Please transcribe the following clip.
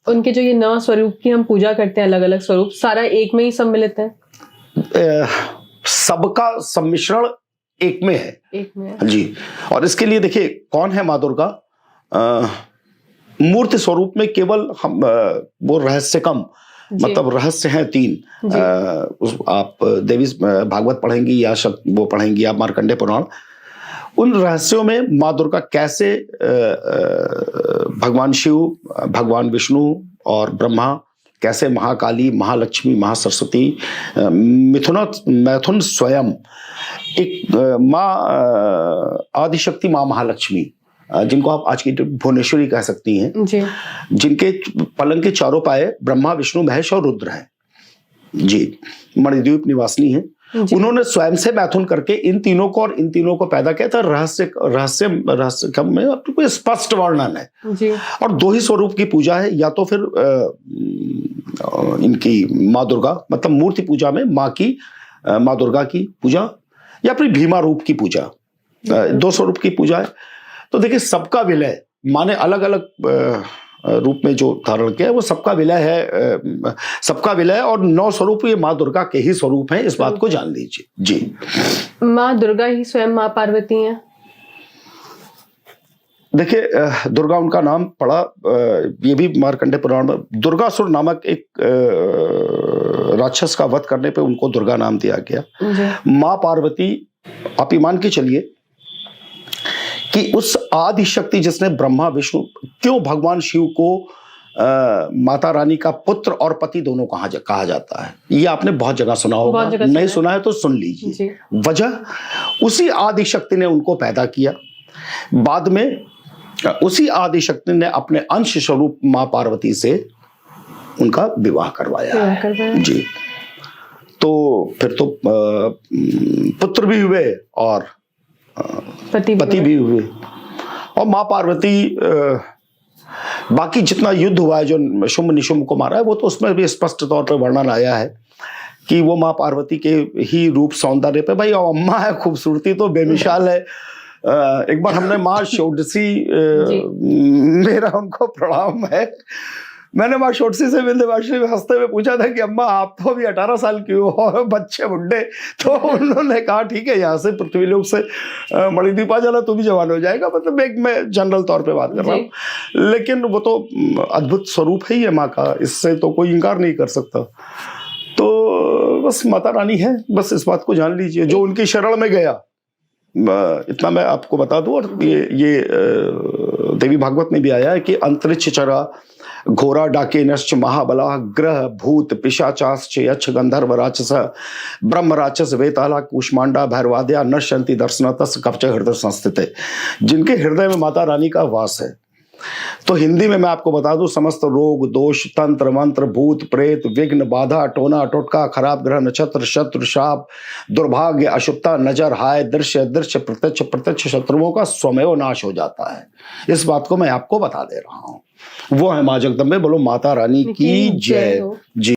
उनके जो ये 9 स्वरूप की हम पूजा करते हैं, अलग अलग स्वरूप, सारा एक में ही सम्मिलित है? सबका सम्मिश्रण एक में है। एक में है जी। और इसके लिए देखिए कौन है माँ दुर्गा। मूर्ति स्वरूप में केवल हम वो रहस्य कम, मतलब रहस्य हैं 3। आप देवी भागवत पढ़ेंगी या वो पढ़ेंगी आप मार्कंडे पुराण, उन रहस्यों में माँ दुर्गा कैसे भगवान शिव, भगवान विष्णु और ब्रह्मा कैसे महाकाली, महालक्ष्मी, महासरस्वती, मैथुन स्वयं एक माँ आदिशक्ति, माँ महालक्ष्मी, जिनको आप आज की भुवनेश्वरी कह सकती हैं जी, जिनके पलंग के चारों पाए ब्रह्मा, विष्णु, महेश और रुद्र हैं जी, मणिद्वीप निवासिनी हैं। उन्होंने स्वयं से मैथुन करके इन तीनों को और इन तीनों को पैदा किया था। रहस्य कम में आपको स्पष्ट वर्णन है जी। और 2 ही स्वरूप की पूजा है, या तो फिर इनकी माँ दुर्गा, मतलब मूर्ति पूजा में माँ दुर्गा की पूजा, या फिर भीमा रूप की पूजा, 2 स्वरूप की पूजा है। तो देखिए सबका विलय माने अलग अलग रूप में जो धारण किया है वो सबका विलय है, सबका विलय, और 9 स्वरूप ये माँ दुर्गा के ही स्वरूप हैं, इस बात को जान लीजिए जी। माँ दुर्गा ही स्वयं माँ पार्वती हैं? देखिए दुर्गा उनका नाम पड़ा, ये भी मार्कंडे पुराण में दुर्गासुर नामक एक राक्षस का वध करने पे उनको दुर्गा नाम दिया गया। माँ पार्वती, आप ईमान की चलिए कि उस आदि शक्ति जिसने ब्रह्मा विष्णु, क्यों भगवान शिव को माता रानी का पुत्र और पति दोनों कहा जाता है, ये आपने बहुत जगह सुना होगा, नहीं सुना है तो सुन लीजिए। वजह, उसी आदि शक्ति ने उनको पैदा किया, बाद में उसी आदि शक्ति ने अपने अंश स्वरूप माँ पार्वती से उनका विवाह करवाया है जी। तो फिर तो पुत्र भी हुए और पति भी हुए। और माँ पार्वती, बाकी जितना युद्ध हुआ है जो शुंभ निशुंभ को मारा है, वो तो उसमें भी स्पष्ट तौर पर वर्णन आया है कि वो माँ पार्वती के ही रूप सौंदर्य पे, भाई अम्मा है, खूबसूरती तो बेमिसाल है। एक बार हमने माँ षोडशी, मेरा उनको प्रणाम है, मैंने माँ षोडशी से विंध्यवासिनी में हंसते हुए पूछा था कि अम्मा आप तो अभी 18 साल की हो और बच्चे बुढ़े, तो उन्होंने कहा ठीक है यहाँ से पृथ्वीलोक से मणिद्वीप आ जाना तो भी जवान हो जाएगा, मतलब एक मैं जनरल तौर पे बात कर रहा हूँ, लेकिन वो तो अद्भुत स्वरूप है ये माँ का, इससे तो कोई इनकार नहीं कर सकता। तो बस माता रानी है, बस इस बात को जान लीजिए, जो उनकी शरण में गया, इतना मैं आपको बता दूं। और ये देवी भागवत में भी आया है कि अंतरिक्ष चरा घोरा डाकिनश्च महाबला ग्रह भूत पिशाचाश्च यक्ष गंधर्व राक्षस ब्रह्म राक्षस वेताला कूष्मांडा भैरवाद्या नश्यन्ति दर्शनतस् कवच हृदय संस्थिते, जिनके हृदय में माता रानी का वास है। तो हिंदी में मैं आपको बता दूं, समस्त रोग दोष तंत्र मंत्र भूत प्रेत विघ्न बाधा टोना टोटका खराब ग्रह नक्षत्र शत्रु शाप दुर्भाग्य अशुभता नजर हाय दृश्य दृश्य प्रत्यक्ष शत्रुओं का स्वमेव नाश हो जाता है। इस बात को मैं आपको बता दे रहा हूं। वो है माँ जगदम्बे, बोलो माता रानी की जय जी।